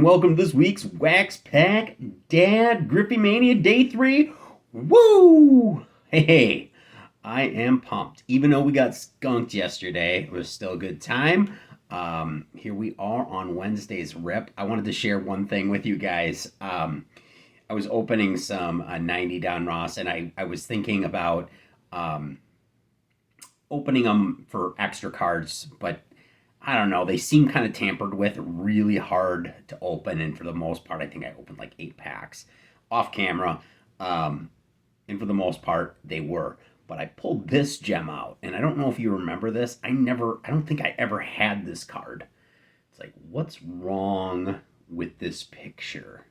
welcome to this week's Wax Pack Dad GriffeyMania Day 3. Woo! Hey, I am pumped. Even though we got skunked yesterday, it was still a good time. Here we are on Wednesday's rip. I wanted to share one thing with you guys. I was opening some 90 Don Ross, and I was thinking about opening them for extra cards, but I don't know. They seem kind of tampered with, really hard to open, and for the most part, I think I opened like 8 packs off camera, and for the most part, they were. But I pulled this gem out, and I don't know if you remember this. I don't think I ever had this card. It's like, what's wrong with this picture?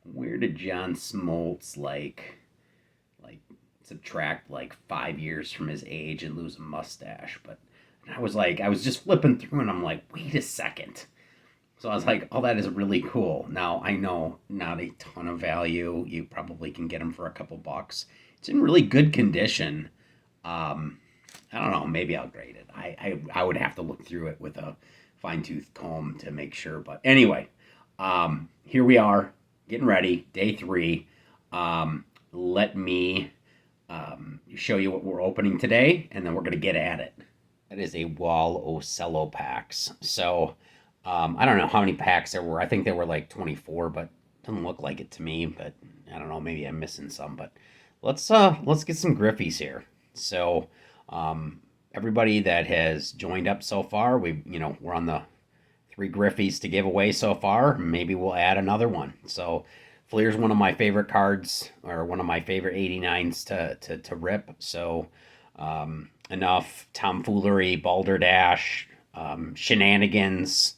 Where did John Smoltz like subtract like 5 years from his age and lose a mustache? But I was just flipping through, and I'm like, wait a second. So I was like, oh, that is really cool. Now, I know not a ton of value. You probably can get them for a couple bucks. It's in really good condition. I don't know. Maybe I'll grade it. I would have to look through it with a fine-tooth comb to make sure. But anyway, here we are, getting ready, day 3. Let me show you what we're opening today, and then we're going to get at it. That is a wall of cello packs. So I don't know how many packs there were. I think there were like 24, but it doesn't look like it to me. But I don't know. Maybe I'm missing some. But let's get some Griffies here. So everybody that has joined up so far, we're on the 3 Griffies to give away so far. Maybe we'll add another one. So Fleer's one of my favorite cards, or one of my favorite 89s to rip. So enough tomfoolery, balderdash, shenanigans,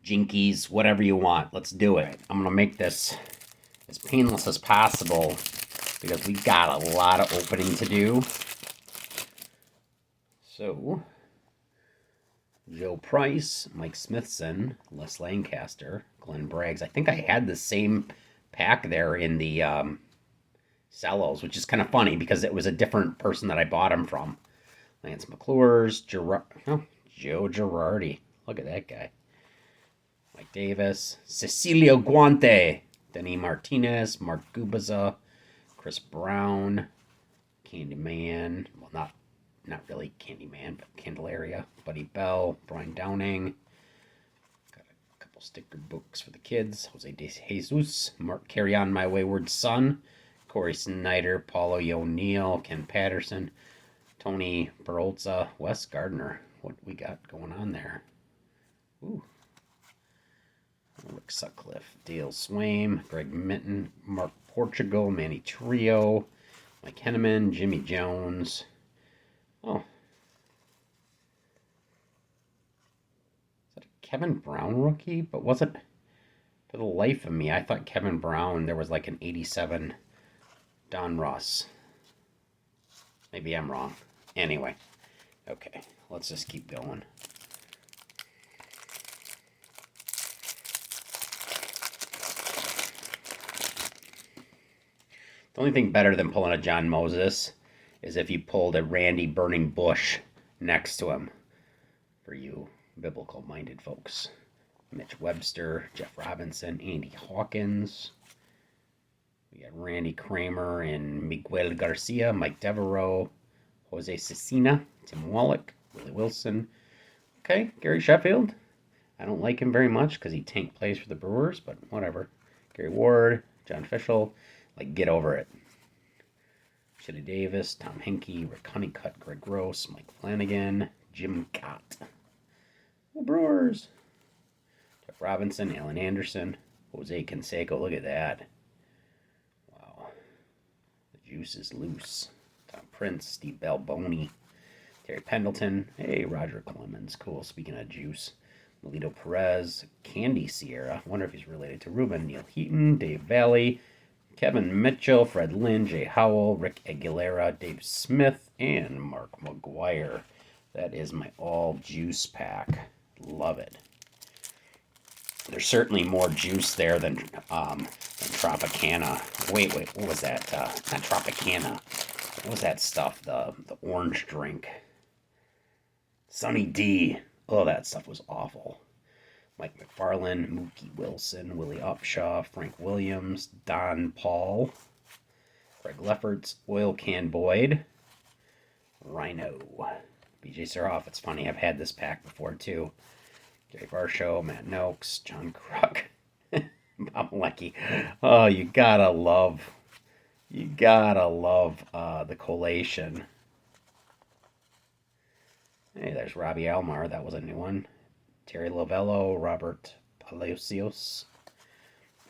jinkies, whatever you want. Let's do it. I'm going to make this as painless as possible because we've got a lot of opening to do. So, Joe Price, Mike Smithson, Les Lancaster, Glenn Braggs. I think I had the same pack there in the Cellos, which is kind of funny because it was a different person that I bought them from. Lance McClure's, Joe Girardi. Look at that guy. Mike Davis, Cecilio Guante, Denny Martinez, Mark Gubaza, Chris Brown, Candyman. Well, not really Candyman, but Candelaria, Buddy Bell, Brian Downing. Got a couple sticker books for the kids. Jose De Jesus, Mark Carry On My Wayward Son, Corey Snyder, Paulo O'Neill, Ken Patterson, Tony Peralta, Wes Gardner. What we got going on there? Ooh. Rick Sutcliffe, Dale Swaim, Greg Minton, Mark Portugal, Manny Trio, Mike Henneman, Jimmy Jones. Oh. Is that a Kevin Brown rookie? But was it, for the life of me, I thought Kevin Brown, there was like an 87 Don Ross. Maybe I'm wrong. Anyway, okay, let's just keep going. The only thing better than pulling a John Moses is if you pulled a Randy Burning Bush next to him, for you biblical-minded folks. Mitch Webster, Jeff Robinson, Andy Hawkins. We got Randy Kramer and Miguel Garcia, Mike Devereaux, Jose Cecina, Tim Wallach, Willie Wilson. Okay, Gary Sheffield. I don't like him very much because he tank plays for the Brewers, but whatever. Gary Ward, John Fishel. Like, get over it. Shitty Davis, Tom Henke, Rick Honeycutt, Greg Gross, Mike Flanagan, Jim Gott. Oh, Brewers. Jeff Robinson, Alan Anderson, Jose Canseco. Look at that. Wow. The juice is loose. Tom Prince, Steve Balboni, Terry Pendleton. Hey, Roger Clemens. Cool. Speaking of juice. Melito Perez, Candy Sierra. I wonder if he's related to Ruben. Neil Heaton, Dave Valley, Kevin Mitchell, Fred Lynn, Jay Howell, Rick Aguilera, Dave Smith, and Mark McGuire. That is my all juice pack. Love it. There's certainly more juice there than Tropicana. Wait, what was that? Not Tropicana. What was that stuff? The orange drink. Sunny D. Oh, that stuff was awful. Mike McFarland, Mookie Wilson, Willie Upshaw, Frank Williams, Don Paul, Greg Lefferts, Oil Can Boyd, Rhino, BJ Surhoff. It's funny, I've had this pack before too. Gary Varsho, Matt Noakes, John Kruk, Bob Leckie. Oh, you gotta love the collation. Hey, there's Robbie Alomar. That was a new one. Terry Lovello, Robert Palacios,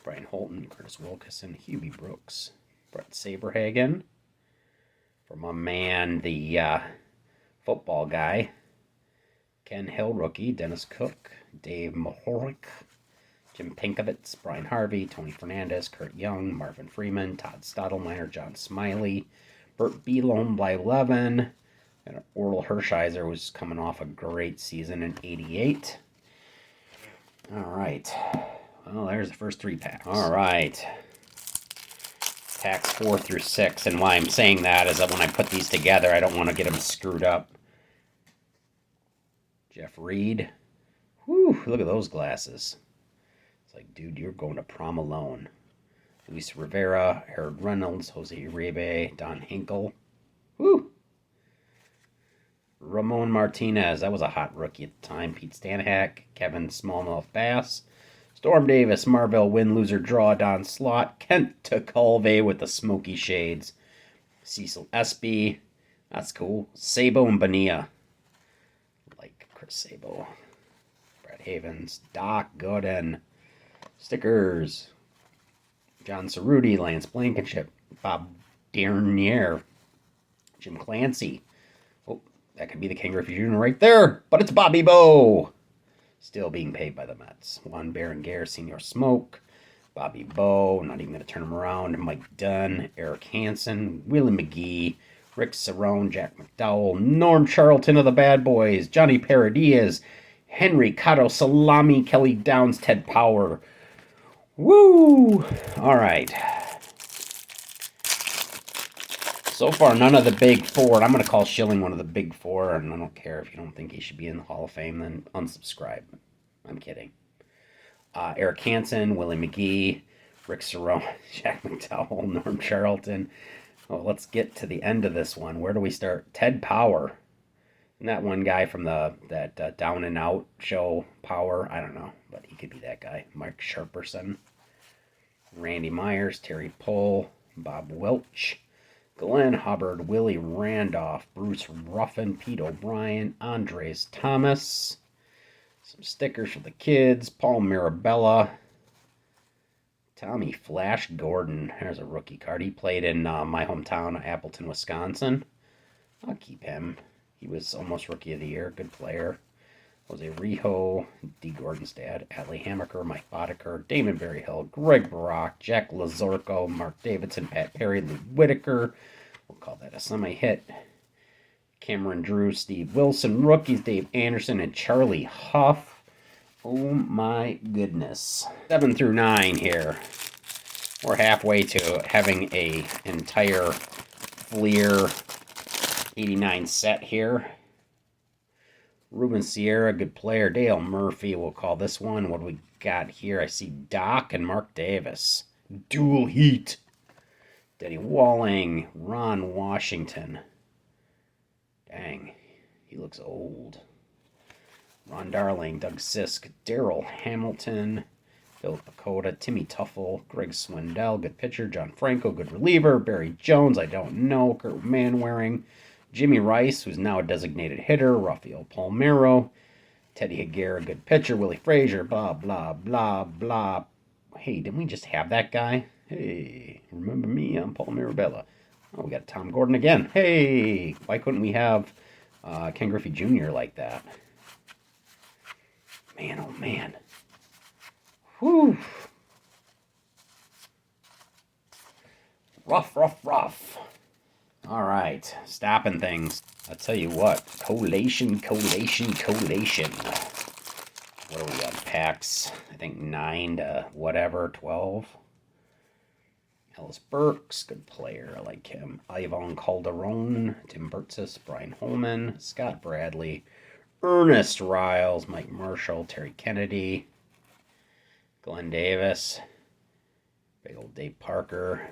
Brian Holton, Curtis Wilkinson, Hubie Brooks, Brett Saberhagen. For my man, the football guy, Ken Hill, rookie, Dennis Cook, Dave Mahorick, Jim Pinkovitz, Brian Harvey, Tony Fernandez, Kurt Young, Marvin Freeman, Todd Stottlemyre, John Smiley, Burt Bielome, Bly Levin, and Orel Hershiser was coming off a great season in '88. All right. Well, there's the first 3 packs. All right. Packs 4 through 6. And why I'm saying that is that when I put these together, I don't want to get them screwed up. Jeff Reed. Whew, look at those glasses. It's like, dude, you're going to prom alone. Luis Rivera, Harold Reynolds, Jose Uribe, Don Hinkle. Whew. Ramon Martinez, that was a hot rookie at the time. Pete Stanahack, Kevin Smallmouth Bass, Storm Davis, Marvell Win Loser Draw, Don Slott, Kent Tekulve with the smoky shades, Cecil Espy, that's cool. Sabo and Bonilla, like Chris Sabo, Brad Havens, Doc Gooden, stickers, John Cerruti, Lance Blankenship, Bob Dernier, Jim Clancy. That could be the King Griffey Jr. right there, but it's Bobby Bowe. Still being paid by the Mets. Juan Berenguer, Senior Smoke, Bobby Bowe, not even going to turn him around, Mike Dunn, Eric Hansen, Willie McGee, Rick Cerrone, Jack McDowell, Norm Charlton of the Bad Boys, Johnny Paradias, Henry Cotto Salami, Kelly Downs, Ted Power. Woo! All right. So far, none of the big 4. And I'm going to call Schilling one of the big 4. And I don't care if you don't think he should be in the Hall of Fame, then unsubscribe. I'm kidding. Eric Hansen, Willie McGee, Rick Cerrone, Jack McDowell, Norm Charlton. Well, let's get to the end of this one. Where do we start? Ted Power. Isn't that one guy from that Down and Out show, Power? I don't know, but he could be that guy. Mike Sharperson, Randy Myers, Terry Pohl, Bob Welch, Glenn Hubbard, Willie Randolph, Bruce Ruffin, Pete O'Brien, Andres Thomas. Some stickers for the kids. Paul Mirabella. Tommy Flash Gordon. There's a rookie card. He played in my hometown, Appleton, Wisconsin. I'll keep him. He was almost Rookie of the Year. Good player. Jose Rijo, D. Gordon's dad, Adley Hammaker, Mike Boddicker, Damon Berryhill, Greg Barak, Jack Lazorko, Mark Davidson, Pat Perry, Lou Whitaker. We'll call that a semi-hit. Cameron Drew, Steve Wilson, rookies, Dave Anderson, and Charlie Huff. Oh my goodness. 7 through 9 here. We're halfway to having a entire Fleer 89 set here. Ruben Sierra, good player. Dale Murphy, we'll call this one. What do we got here? I see Doc and Mark Davis. Dual Heat. Denny Walling, Ron Washington. Dang, he looks old. Ron Darling, Doug Sisk, Daryl Hamilton, Phil Pacoda, Timmy Tuffle, Greg Swindell, good pitcher. John Franco, good reliever. Barry Jones, I don't know. Kurt Manwaring. Jimmy Rice, who's now a designated hitter. Rafael Palmeiro. Teddy Higuera, good pitcher. Willie Frazier, blah, blah, blah, blah. Hey, didn't we just have that guy? Hey, remember me? I'm Paul Mirabella. Oh, we got Tom Gordon again. Hey, why couldn't we have Ken Griffey Jr. like that? Man, oh man. Whew. Rough, rough, rough. All right, stopping things. I'll tell you what, collation. What do we got? Packs, I think 9 to whatever, 12. Ellis Burks, good player, I like him. Ivan Calderon, Tim Burtsis, Brian Holman, Scott Bradley, Ernest Riles, Mike Marshall, Terry Kennedy, Glenn Davis, big old Dave Parker,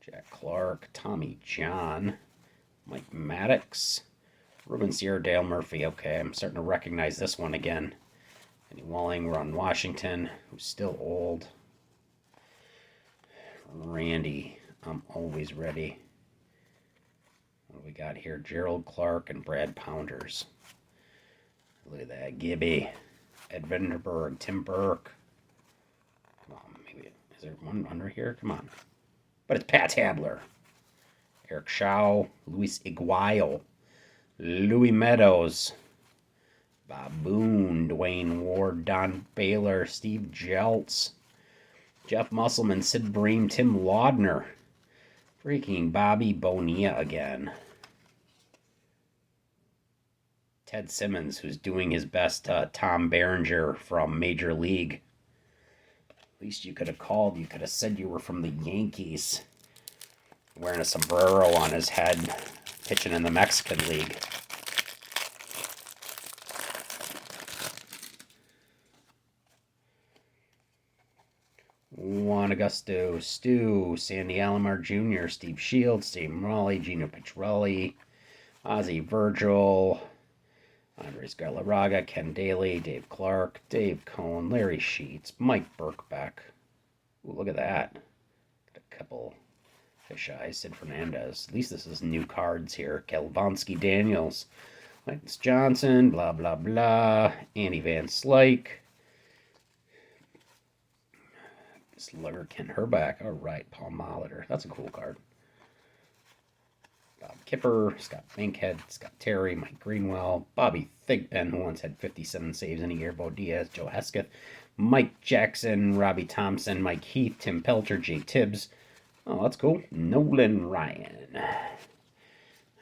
Jack Clark, Tommy John, Mike Maddox, Ruben Sierra, Dale Murphy. Okay, I'm starting to recognize this one again. Danny Walling, Ron Washington, who's still old. Randy, I'm always ready. What do we got here? Gerald Clark and Brad Pounders. Look at that. Gibby, Ed Vanderberg, Tim Burke. Come on, maybe. Is there one under here? Come on. But it's Pat Tabler. Eric Shaw, Luis Iguayo, Louis Meadows, Bob Boone, Dwayne Ward, Don Baylor, Steve Jeltz, Jeff Musselman, Sid Bream, Tim Laudner, freaking Bobby Bonilla again. Ted Simmons, who's doing his best Tom Berenger from Major League. At least you could have called. You could have said you were from the Yankees. Wearing a sombrero on his head, pitching in the Mexican League. Juan Augusto, Stu, Sandy Alomar Jr., Steve Shields, Steve Raleigh, Gino Petrelli, Ozzie Virgil, Andres Galarraga, Ken Daly, Dave Clark, Dave Cohn, Larry Sheets, Mike Birkbeck. Ooh, look at that. Got a couple fish eyes. Sid Fernandez. At least this is new cards here. Kelvonsky Daniels, Lance Johnson, blah, blah, blah. Andy Van Slyke. Slugger, Ken Herback. All right, Paul Molitor. That's a cool card. Bob Kipper, Scott Bankhead, Scott Terry, Mike Greenwell, Bobby Thigpen, who once had 57 saves in a year, Bo Diaz, Joe Hesketh, Mike Jackson, Robbie Thompson, Mike Heath, Tim Pelcher, Jay Tibbs. Oh, that's cool. Nolan Ryan.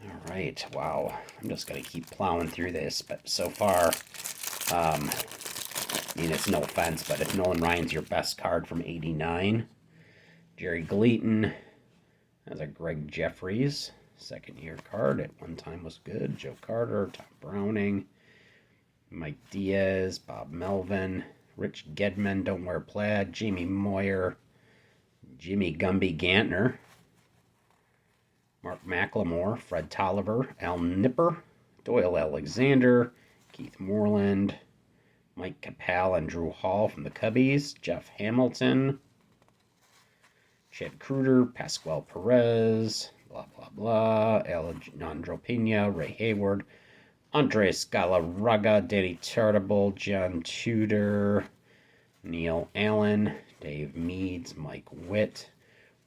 All right, wow. I'm just going to keep plowing through this, but so far, I mean, it's no offense, but if Nolan Ryan's your best card from 89, Jerry Gleaton, that's a Greg Jeffries, second-year card. At one time was good. Joe Carter, Tom Browning, Mike Diaz, Bob Melvin, Rich Gedman, Don't Wear Plaid, Jamie Moyer, Jimmy Gumby Gantner, Mark McLemore, Fred Tolliver, Al Nipper, Doyle Alexander, Keith Moreland, Mike Capel and Drew Hall from the Cubbies, Jeff Hamilton, Chad Kruger, Pascual Perez, blah, blah, blah, Alejandro Pena, Ray Hayward, Andres Galarraga, Danny Chartable, John Tudor, Neil Allen, Dave Meads, Mike Witt,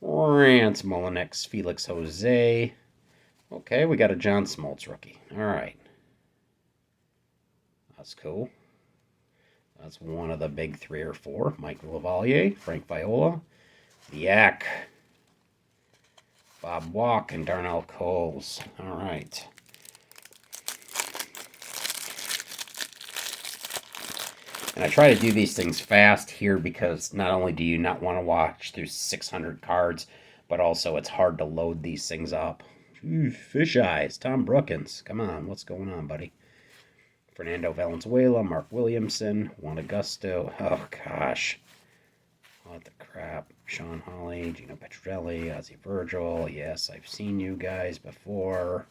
Rance Mullinex, Felix Jose. Okay, we got a John Smoltz rookie. All right. That's cool. That's one of the big 3 or 4. Mike Lavalier, Frank Viola, Yak, Bob Walk, and Darnell Coles. All right. And I try to do these things fast here because not only do you not want to watch through 600 cards, but also it's hard to load these things up. Ooh, fish eyes. Tom Brookins. Come on, what's going on, buddy? Fernando Valenzuela, Mark Williamson, Juan Augusto. Oh, gosh. What the crap. Sean Hawley, Gino Petrelli, Ozzie Virgil. Yes, I've seen you guys before.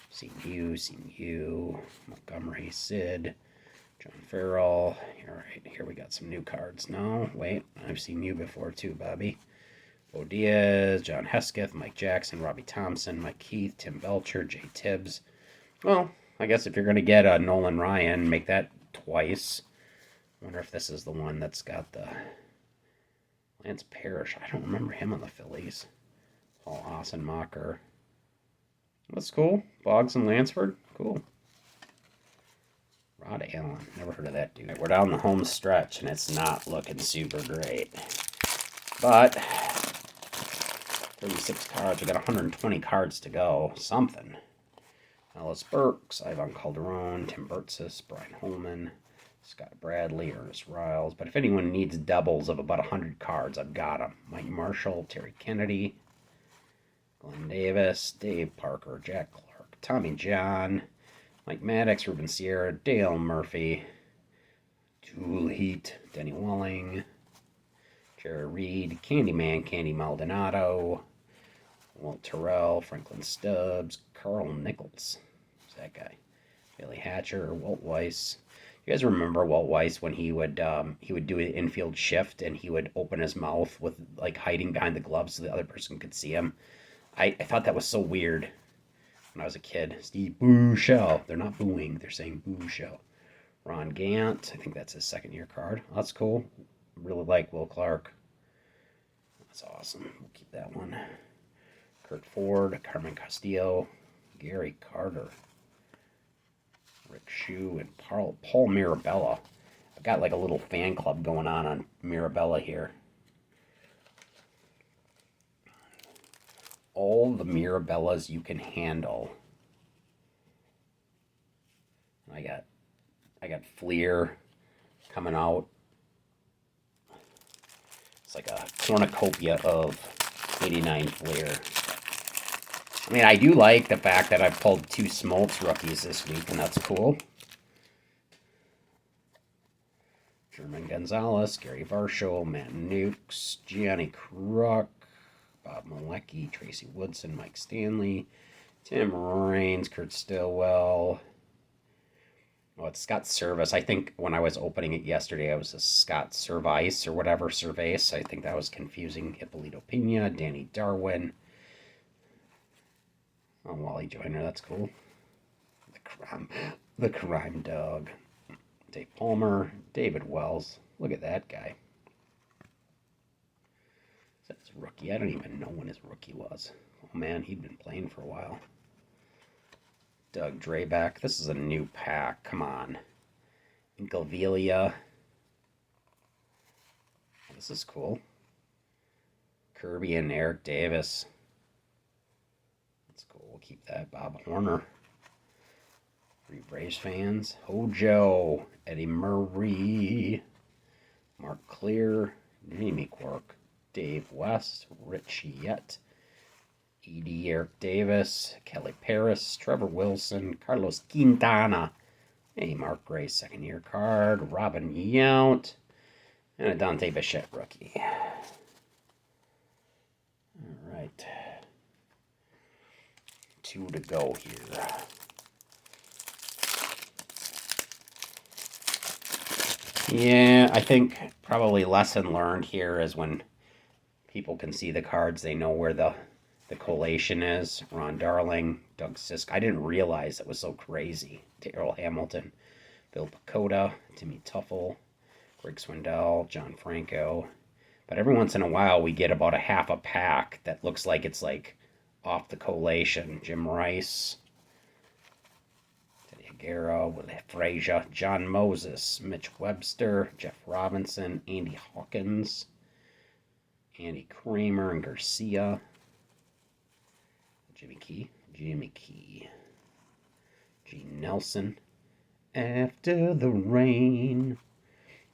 Seen you. Montgomery, Sid, John Farrell. All right, here we got some new cards. No, wait, I've seen you before too, Bobby. Bo Diaz, John Hesketh, Mike Jackson, Robbie Thompson, Mike Keith, Tim Belcher, Jay Tibbs. Well, I guess if you're going to get a Nolan Ryan, make that twice. I wonder if this is the one that's got the Lance Parrish. I don't remember him on the Phillies. Paul Ossenmacher. That's cool. Boggs and Lansford. Cool. Rod Allen. Never heard of that dude. We're down the home stretch, and it's not looking super great. But 36 cards. We got 120 cards to go. Something. Ellis Burks, Ivan Calderon, Tim Burtsis, Brian Holman, Scott Bradley, Ernest Riles. But if anyone needs doubles of about 100 cards, I've got them. Mike Marshall, Terry Kennedy, Glenn Davis, Dave Parker, Jack Clark, Tommy John, Mike Maddox, Ruben Sierra, Dale Murphy, Tool Heat, Denny Walling, Jerry Reed, Candyman, Candy Maldonado, Walt Terrell, Franklin Stubbs, Carl Nichols. Who's that guy? Billy Hatcher, Walt Weiss. You guys remember Walt Weiss when he would do an infield shift and he would open his mouth with like hiding behind the gloves so the other person could see him? I thought that was so weird when I was a kid. Steve Bouchel. They're not booing, they're saying Bouchel. Ron Gant. I think that's his second-year card. That's cool. Really like Will Clark. That's awesome. We'll keep that one. Kurt Ford, Carmen Castillo, Gary Carter, Rick Shue, and Paul Mirabella. I've got like a little fan club going on Mirabella here. All the Mirabellas you can handle. I got Fleer coming out. It's like a cornucopia of 89 Fleer. I mean, I do like the fact that I've pulled 2 Smoltz rookies this week, and that's cool. German Gonzalez, Gary Varsho, Matt Nukes, Gianni Kruk, Bob Malecki, Tracy Woodson, Mike Stanley, Tim Raines, Kurt Stillwell. Oh, it's Scott Service. I think when I was opening it yesterday, I was a Scott Service or whatever, Service. I think that was confusing. Hippolito Pena, Danny Darwin. Oh, Wally Joyner, that's cool. The crime dog. Dave Palmer, David Wells. Look at that guy. That's a rookie. I don't even know when his rookie was. Oh man, he'd been playing for a while. Doug Drayback. This is a new pack. Come on. Inkelvelia. This is cool. Kirby and Eric Davis. That's cool. We'll keep that. Bob Horner. 3 Braves fans. Hojo. Eddie Murray. Mark Clear. Jamie Quirk. Dave West. Rich Yett. E.D. Eric Davis, Kelly Paris, Trevor Wilson, Carlos Quintana, a Mark Gray second-year card, Robin Yount, and a Dante Bichette rookie. All right. 2 to go here. Yeah, I think probably lesson learned here is when people can see the cards, they know where the collation is. Ron Darling, Doug Sisk. I didn't realize it was so crazy. Darrell Hamilton, Bill Pacoda, Timmy Tuffle, Greg Swindell, John Franco. But every once in a while we get about a half a pack that looks like it's like off the collation. Jim Rice, Teddy Aguero, Willie Frazier, John Moses, Mitch Webster, Jeff Robinson, Andy Hawkins, Andy Kramer and Garcia. Jimmy Key, Gene Nelson, After the Rain,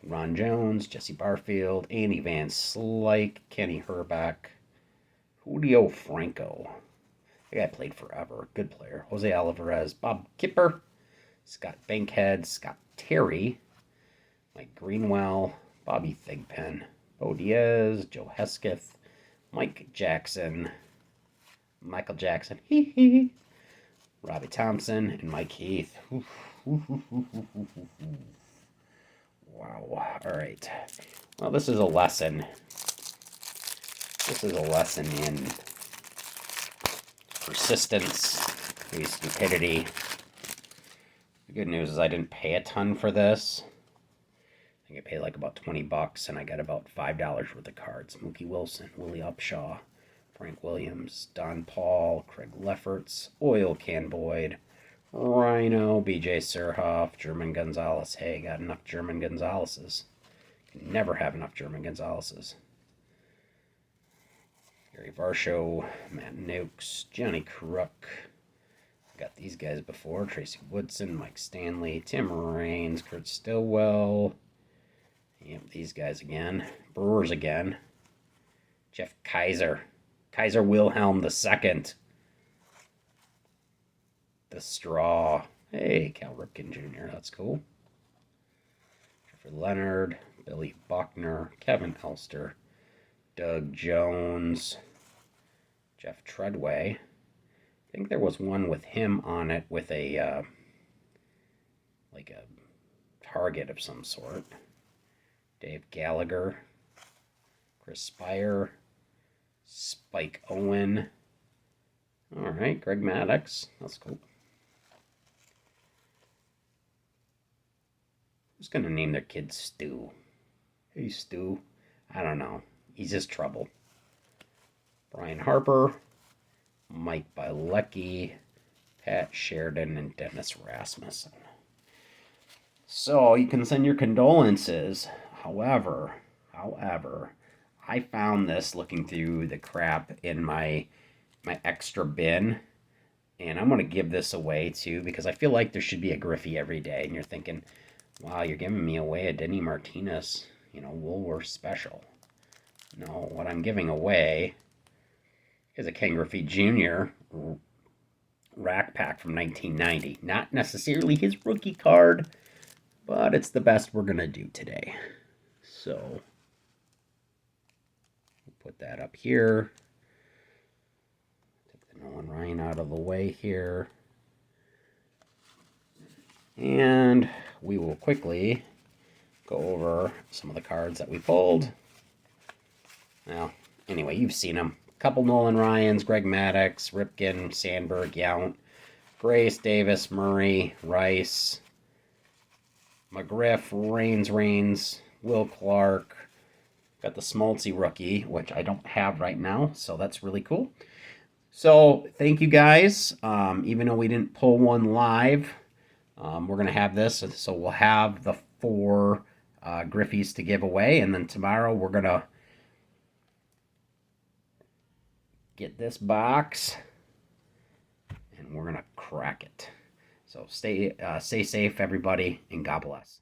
Ron Jones, Jesse Barfield, Andy Van Slyke, Kenny Herbeck, Julio Franco. That guy played forever. Good player. Jose Alvarez, Bob Kipper, Scott Bankhead, Scott Terry, Mike Greenwell, Bobby Thigpen, Bo Diaz, Joe Hesketh, Mike Jackson, Michael Jackson, Robbie Thompson, and Mike Heath. Wow. All right. Well, this is a lesson. This is a lesson in persistence, maybe stupidity. The good news is I didn't pay a ton for this. I think I paid like about $20, and I got about $5 worth of cards. Mookie Wilson, Willie Upshaw, Frank Williams, Don Paul, Craig Lefferts, Oil Can Boyd, Rhino, BJ Surhoff, German Gonzalez. Hey, got enough German Gonzaleses. Can never have enough German Gonzaleses. Gary Varsho, Matt Nukes, Johnny Kruk. Got these guys before. Tracy Woodson, Mike Stanley, Tim Raines, Kurt Stillwell. Yep, these guys again. Brewers again. Jeff Kaiser. Kaiser Wilhelm II. The Straw. Hey, Cal Ripken Jr. That's cool. Jeffrey Leonard, Billy Buckner, Kevin Elster, Doug Jones, Jeff Treadway. I think there was one with him on it with a like a target of some sort. Dave Gallagher, Chris Spire, Spike Owen. All right, Greg Maddox. That's cool. Who's going to name their kid Stu? Hey, Stu. I don't know. He's just trouble. Brian Harper, Mike Bilecki, Pat Sheridan, and Dennis Rasmussen. So you can send your condolences. However, I found this looking through the crap in my extra bin, and I'm going to give this away too because I feel like there should be a Griffey every day. And you're thinking, wow, you're giving me away a Denny Martinez, Woolworth special. No, what I'm giving away is a Ken Griffey Jr. rack pack from 1990. Not necessarily his rookie card, but it's the best we're going to do today. So, we'll put that up here. Take the Nolan Ryan out of the way here. And we will quickly go over some of the cards that we pulled. Well, anyway, you've seen them. A couple Nolan Ryans, Greg Maddox, Ripken, Sandberg, Yount, Grace, Davis, Murray, Rice, McGriff, Rains, Will Clark. Got the Smoltzy rookie, which I don't have right now, so that's really cool. So thank you guys. Even though we didn't pull one live, we're going to have this. So we'll have the 4 Griffies to give away, and then tomorrow we're going to get this box, and we're going to crack it. So stay safe, everybody, and God bless.